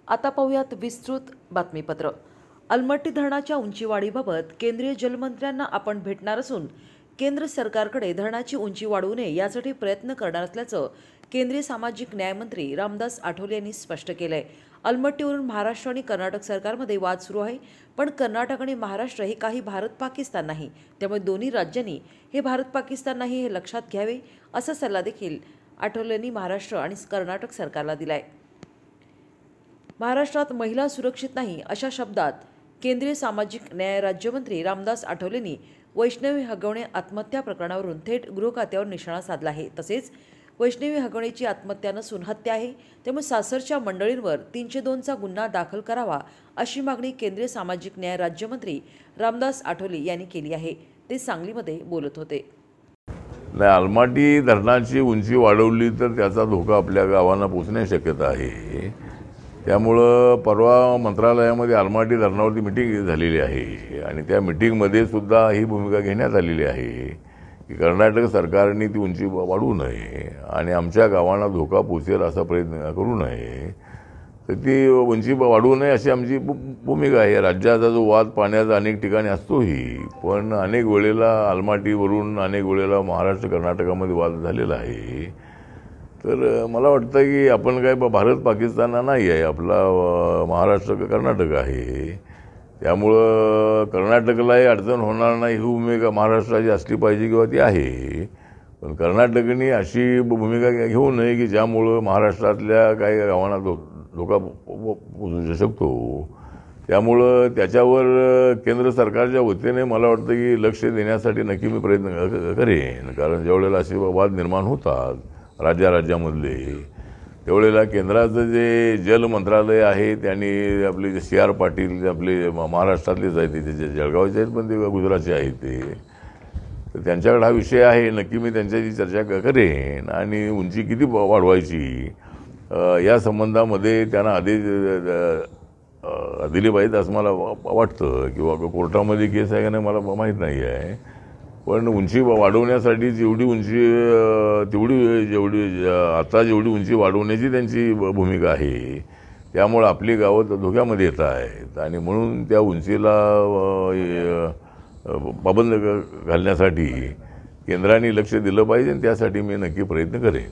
आता पाहूयात विस्तृत बातमीपत्र। अलमट्टी धरणाच्या उंचीवाढीबाबत केंद्रीय जलमंत्र्यांना आपण भेटणार असून केंद्र सरकारकडे धरणाची उंची वाढवू नये यासाठी प्रयत्न करणार असल्याचं केंद्रीय सामाजिक न्याय मंत्री रामदास आठवले यांनी स्पष्ट केलंय। अलमट्टीवरून महाराष्ट्र आणि कर्नाटक सरकारमध्ये वाद सुरू आहे, पण कर्नाटक आणि महाराष्ट्र हे काही भारत पाकिस्तान नाही, त्यामुळे दोन्ही राज्यांनी हे भारत पाकिस्तान नाही हे लक्षात घ्यावे असा सल्ला देखील आठवलेंनी महाराष्ट्र आणि कर्नाटक सरकारला दिलाय। महाराष्ट्रात महिला सुरक्षित नाही अशा शब्दात केंद्रीय सामाजिक न्याय राज्यमंत्री रामदास आठवलेंनी वैष्णवी हगवणे आत्महत्या प्रकरणावरून थेट गृहखात्यावर निशाणा साधला आहे। तसेच वैष्णवी हगवणेची आत्महत्या नसून हत्या आहे, त्यामुळे सासरच्या मंडळींवर 302 चा गुन्हा दाखल करावा अशी मागणी केंद्रीय सामाजिक न्याय राज्यमंत्री रामदास आठवले यांनी केली आहे। ते सांगलीमध्ये बोलत होते। अलमट्टी धरणाची उंची वाढवली तर त्याचा धोका आपल्या गावांना पोहोचण्याची शक्यता आहे। त्यामुळे परवा मंत्रालयामध्ये अलमट्टी धरणावरती मीटिंग झालेली आहे आणि त्या मीटिंगमध्ये सुद्धा ही भूमिका घेण्यात आलेली आहे की कर्नाटक सरकारने ती उंची वाढवू नये आणि आमच्या गावांना धोका पोहोचेल असा प्रयत्न करू नये, तर ती उंची वाढवू नये अशी आमची भूमिका आहे। राज्याचा जो वाद पाण्याचा अनेक ठिकाणी असतोही, पण अनेक वेळेला अलमट्टीवरून अनेक वेळेला महाराष्ट्र कर्नाटकामध्ये वाद झालेला आहे। तर मला वाटतं की आपण काय भारत पाकिस्तान नाही आहे, आपला महाराष्ट्र कर्नाटक आहे, त्यामुळं कर्नाटकलाही अडचण होणार नाही ही भूमिका महाराष्ट्राची असली पाहिजे किंवा ती आहे। पण कर्नाटकने अशी भूमिका घेऊ नये की ज्यामुळं महाराष्ट्रातल्या काही गावांना धोका पोहोचू शकतो। त्यामुळं त्याच्यावर केंद्र सरकारच्या वतीने मला वाटतं की लक्ष देण्यासाठी नक्की मी प्रयत्न करेन, कारण ज्यावेळेला असे वाद निर्माण होतात राज्यामधले, त्यावेळेला केंद्राचं जे जल मंत्रालय आहे त्यांनी आपले जे CR पाटील आपले महाराष्ट्रातलेच आहेत, ते जळगावचे आहेत पण ते गुजरातचे आहेत, तर त्यांच्याकडे हा विषय आहे। नक्की मी त्यांच्याशी चर्चा करेन आणि उंची किती वाढवायची या संबंधामध्ये त्यांना आदेश दिले पाहिजेत असं मला वाटतं, किंवा कोर्टामध्ये केस आहे का नाही मला माहीत नाही आहे, पण उंची वाढवण्यासाठी जेवढी जेवढी उंची वाढवण्याची त्यांची भूमिका आहे, त्यामुळे आपली गावं धोक्यामध्ये येत आहेत आणि म्हणून त्या उंचीला पाबंद घालण्यासाठी केंद्राने लक्ष दिलं पाहिजे आणि त्यासाठी मी नक्की प्रयत्न करेन।